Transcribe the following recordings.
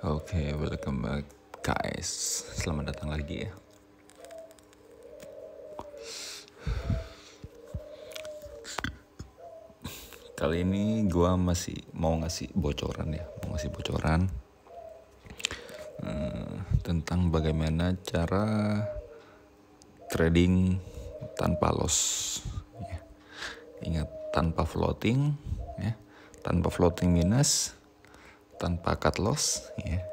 Oke, welcome back guys. Selamat datang lagi ya. Kali ini gue masih mau ngasih bocoran tentang bagaimana cara trading tanpa loss. Ya. Ingat, tanpa floating, ya, tanpa floating minus, tanpa cut loss, ya.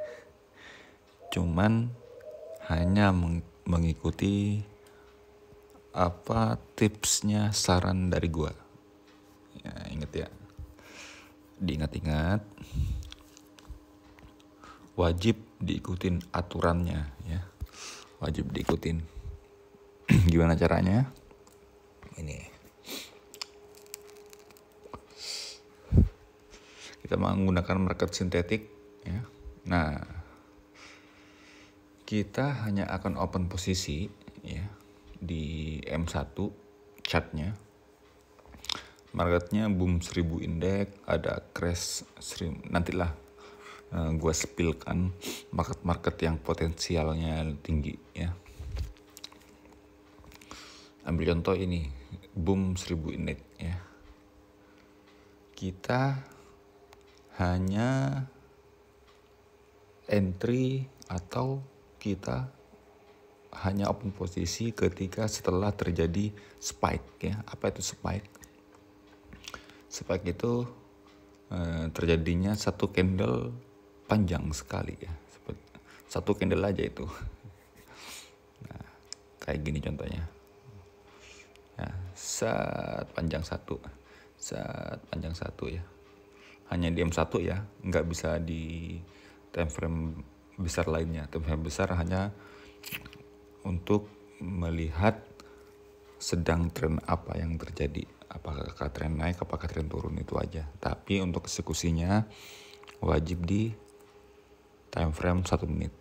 Cuman hanya mengikuti apa tipsnya, saran dari gua. Ya, ingat ya. Diingat-ingat. Wajib diikutin aturannya ya. Wajib diikutin. Gimana caranya? Ini. Kita menggunakan market sintetik ya. Nah, kita hanya akan open posisi ya di M1 chartnya. Marketnya boom 1000 indeks, ada crash 1000. Nantilah gue spillkan market-market yang potensialnya tinggi ya. Ambil contoh ini, boom 1000 indeks ya. Kita hanya entry atau kita hanya open posisi ketika setelah terjadi spike ya. Apa itu spike? Spike itu terjadinya satu candle panjang sekali ya. Satu candle aja itu. Nah, kayak gini contohnya. Ya, panjang satu ya. Hanya di M1 ya, nggak bisa di time frame besar lainnya. Time frame besar hanya untuk melihat sedang tren apa yang terjadi, apakah tren naik, apakah tren turun, itu aja. Tapi untuk eksekusinya wajib di time frame 1 menit.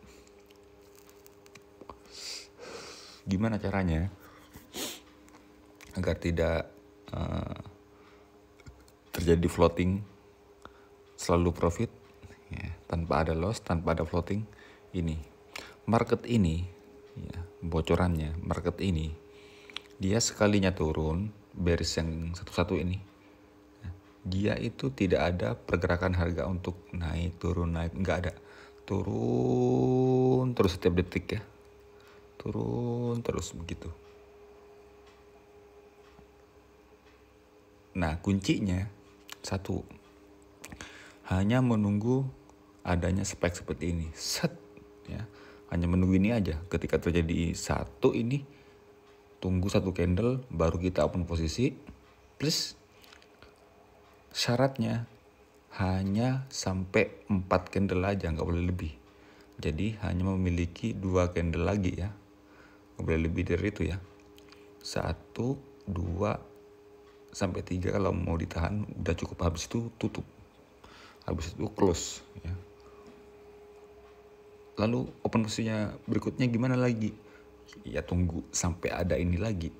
Gimana caranya agar tidak terjadi floating, selalu profit ya, tanpa ada loss, tanpa ada floating? Ini market ini ya, bocorannya, market ini dia sekalinya turun, bearish yang satu-satu ini, dia itu tidak ada pergerakan harga untuk naik turun, nggak ada. Turun terus setiap detik ya, turun terus begitu. Nah, kuncinya satu, hanya menunggu adanya spike seperti ini, set ya, hanya menunggu ini aja. Ketika terjadi satu ini, tunggu satu candle baru kita open posisi. Plus syaratnya hanya sampai 4 candle aja, nggak boleh lebih. Jadi hanya memiliki 2 candle lagi ya, nggak boleh lebih dari itu ya. 1, 2 sampai 3 kalau mau ditahan udah cukup. Habis itu tutup, habis itu close ya. Lalu open posisinya berikutnya gimana lagi? Ya tunggu sampai ada ini lagi.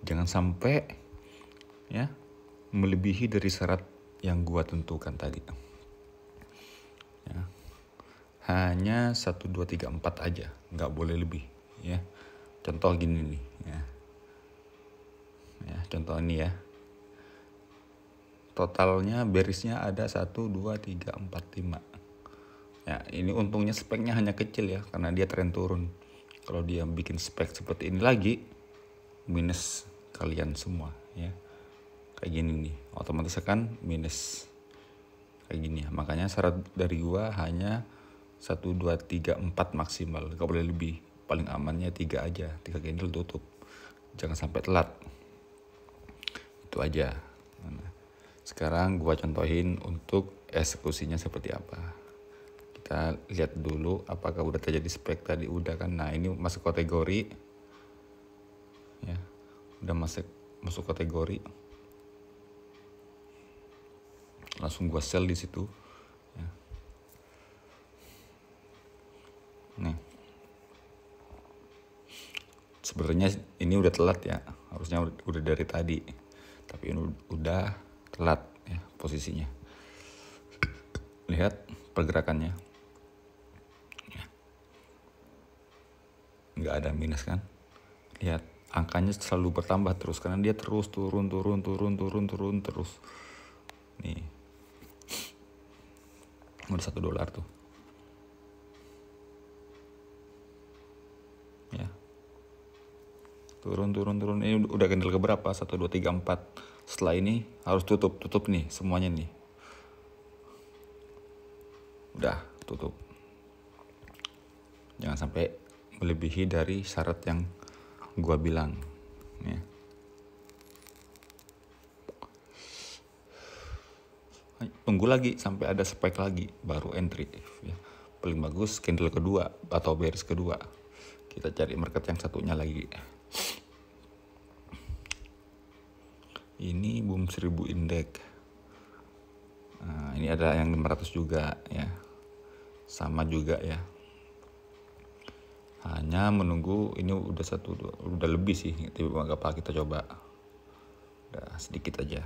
Jangan sampai ya melebihi dari syarat yang gua tentukan tadi ya. Hanya 1, 2, 3, 4 aja, nggak boleh lebih ya. Contoh gini nih ya. Ya, contoh ini ya. Totalnya bearishnya ada 1, 2, 3, 4, 5. Ya, ini untungnya speknya hanya kecil ya, karena dia tren turun. Kalau dia bikin spek seperti ini lagi, minus kalian semua ya. Kayak gini nih, otomatis kan minus kayak gini ya. Makanya syarat dari gua hanya 1, 2, 3, 4 maksimal, gak boleh lebih. Paling amannya 3 aja, 3 candle tutup, jangan sampai telat. Itu aja. Nah, sekarang gua contohin untuk eksekusinya seperti apa. Kita lihat dulu apakah udah terjadi spek tadi. Udah kan. Nah, ini masuk kategori ya, udah masuk kategori, langsung gua sell di situ ya. Nih, sebenarnya ini udah telat ya, harusnya udah dari tadi, tapi ini udah telat ya posisinya. Lihat pergerakannya nggak ada minus kan. Lihat angkanya selalu bertambah terus karena dia terus turun terus. Nih udah $1 tuh ya, turun. Ini udah candle keberapa? 1 2 3 4. Setelah ini harus tutup nih semuanya nih. Udah tutup, jangan sampai melebihi dari syarat yang gua bilang ya. Tunggu lagi sampai ada spike lagi baru entry ya. Paling bagus candle kedua atau bearish kedua. Kita cari market yang satunya lagi. Ini boom 1000 indeks. Nah, ini ada yang 500 juga ya. Sama juga ya. Hanya menunggu ini udah lebih sih. Tapi nggak apa, kita coba. Udah sedikit aja.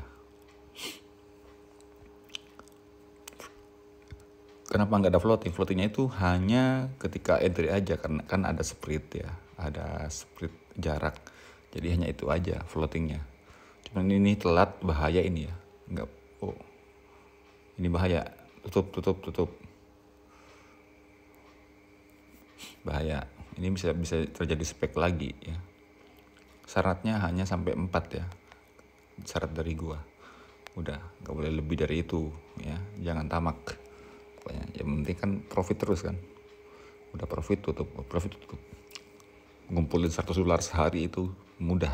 Kenapa nggak ada floating? Floatingnya itu hanya ketika entry aja karena kan ada split ya, ada split jarak. Jadi hanya itu aja floatingnya. Cuman ini telat, bahaya ini ya. Nggak, oh ini bahaya. Tutup. Bahaya. Ini bisa terjadi spek lagi ya. Syaratnya hanya sampai 4 ya. Syarat dari gua. Udah, nggak boleh lebih dari itu ya. Jangan tamak. Pokoknya yang penting kan profit terus kan. Udah profit tutup. Ngumpulin $100 sehari itu mudah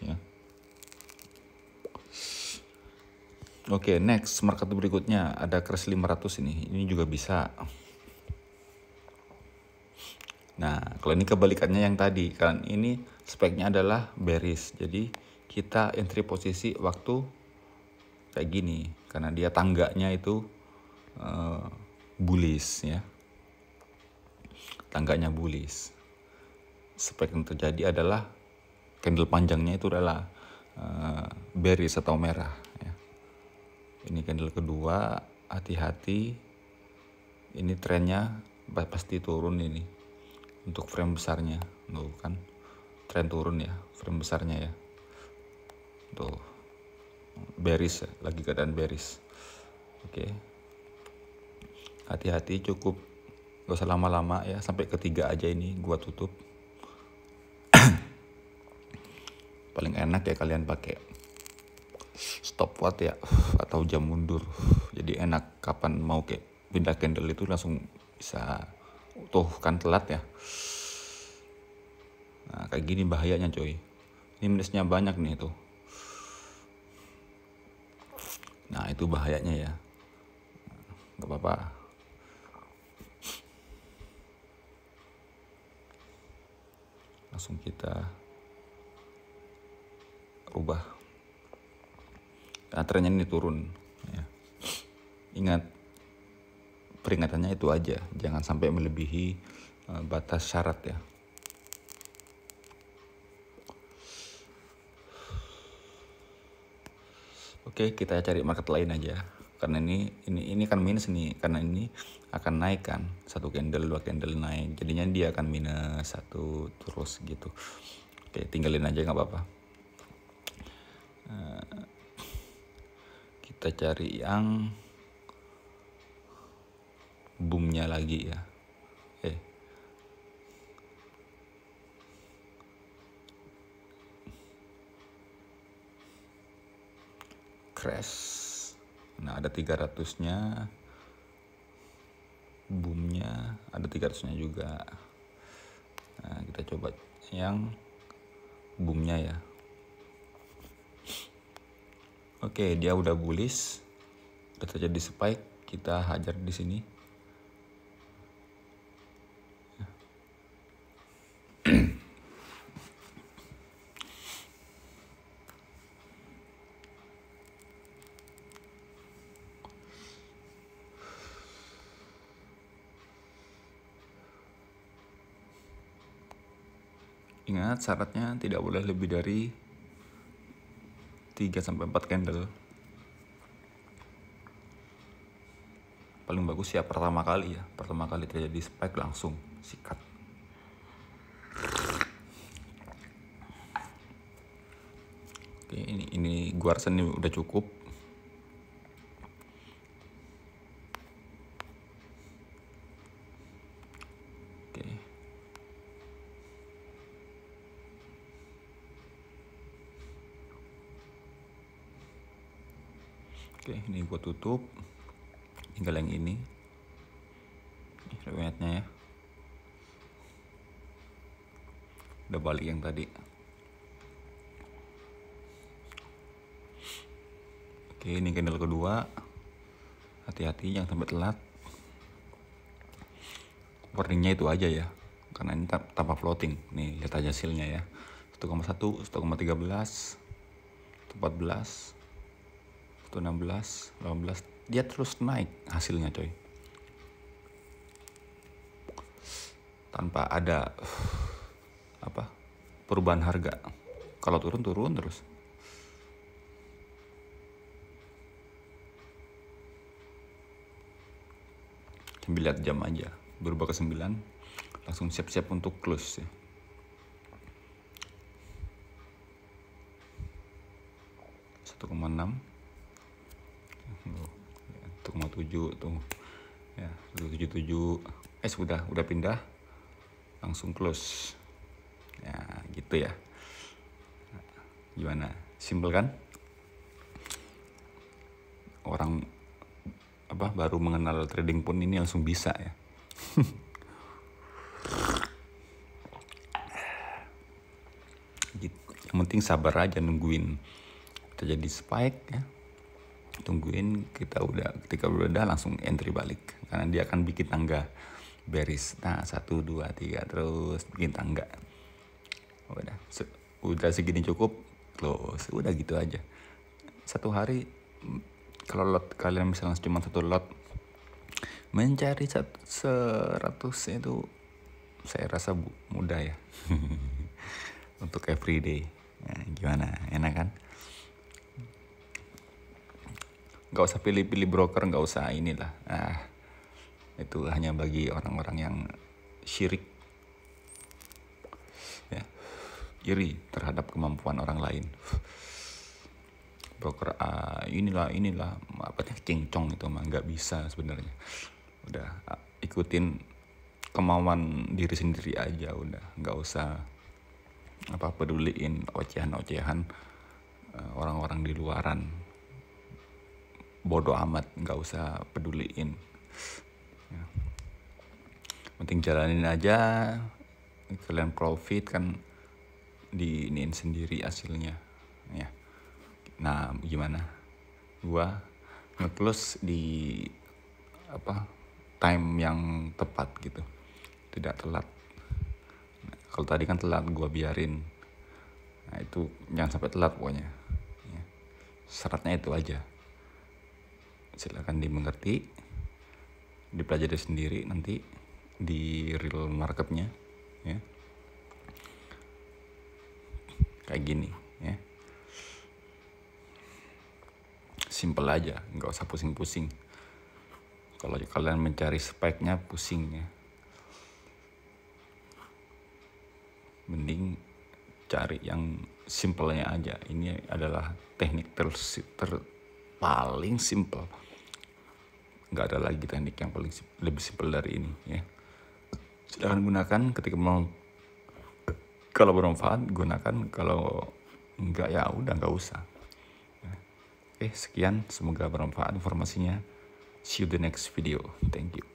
ya. Oke, next market berikutnya ada crash 500 ini juga bisa. Nah, kalau ini kebalikannya yang tadi kan, ini speknya adalah bearish. Jadi kita entry posisi waktu kayak gini karena dia tangganya itu bullish ya. Tangganya bullish. Spek yang terjadi adalah candle panjangnya itu adalah bearish atau merah ya. Ini candle kedua, hati-hati. Ini trennya pasti turun ini. Untuk frame besarnya, tuh kan tren turun ya, frame besarnya ya. Tuh bearish ya, lagi keadaan bearish. Oke. Hati-hati, cukup gak usah lama-lama ya, sampai ketiga aja ini gua tutup. Paling enak ya kalian pakai stop watch ya atau jam mundur. Jadi enak kapan mau kayak pindah candle itu langsung bisa. Tuh kan telat ya. Nah, kayak gini bahayanya coy. Ini minusnya banyak nih tuh. Nah, itu bahayanya ya. Gak apa-apa. Langsung kita rubah. Nah, trennya ini turun ya. Ingat, peringatannya itu aja, jangan sampai melebihi batas syarat ya. Oke, kita cari market lain aja karena ini kan minus nih, karena ini akan naik kan, 1 candle 2 candle naik, jadinya dia akan minus 1 terus gitu. Oke, tinggalin aja nggak apa-apa. Kita cari yang boomnya lagi ya. Crash. Nah, ada 300-nya. Boomnya ada 300-nya juga. Nah, kita coba yang boomnya ya. Oke, dia udah bullish. Udah terjadi spike, kita hajar di sini. Ingat, syaratnya tidak boleh lebih dari 3-4 candle. Paling bagus ya pertama kali terjadi spike langsung sikat. Oke, ini gua rasa ini udah cukup. Oke. Oke, ini gua tutup. Tinggal yang ini riwayatnya ya. Udah balik yang tadi. Oke, ini candle kedua. Hati-hati jangan sampai telat. Warningnya itu aja ya, karena ini tanpa floating. Nih lihat aja hasilnya ya. 1,1, 1,13, 14, 1,16, 18. Dia terus naik hasilnya coy, tanpa ada perubahan harga. Kalau turun terus. Sambil lihat jam aja, berubah ke 9, langsung siap-siap untuk close ya. (1,6) 1,7 tuh ya, 1,77. Udah pindah, langsung close ya, gitu ya. Gimana, simple kan? Orang baru mengenal trading pun ini langsung bisa ya. Gitu. Yang penting sabar aja, nungguin terjadi spike ya. Tungguin ketika udah langsung entry balik, karena dia akan bikin tangga bearish. Nah 1, 2, 3 terus bikin tangga. Udah segini cukup close, udah gitu aja. Satu hari kalau lot kalian misalnya cuma satu lot, mencari 100 itu saya rasa mudah ya. Untuk everyday. Nah, gimana, enak kan? Gak usah pilih-pilih broker, gak usah inilah. Itu hanya bagi orang-orang yang syirik ya, iri terhadap kemampuan orang lain. Broker inilah cincong itu mah nggak bisa sebenarnya. Udah ikutin kemauan diri sendiri aja, udah nggak usah peduliin ocehan orang-orang di luaran. Bodoh amat, nggak usah peduliin ya. Penting jalanin aja, kalian profit kan diinin sendiri hasilnya ya. Nah gimana, gua nge-close di time yang tepat gitu, tidak telat. Kalau tadi kan telat, gua biarin. Nah itu jangan sampai telat pokoknya ya. Syaratnya itu aja. Silakan dimengerti, dipelajari sendiri nanti di real marketnya ya. Kayak gini ya, simple aja, nggak usah pusing-pusing. Kalau kalian mencari spike-nya pusing ya, mending cari yang simpelnya aja. Ini adalah teknik paling simple, nggak ada lagi teknik yang lebih simple dari ini ya. Silahkan gunakan ketika mau. Kalau bermanfaat gunakan, kalau enggak ya udah nggak usah. Oke, sekian, semoga bermanfaat informasinya. See you the next video. Thank you.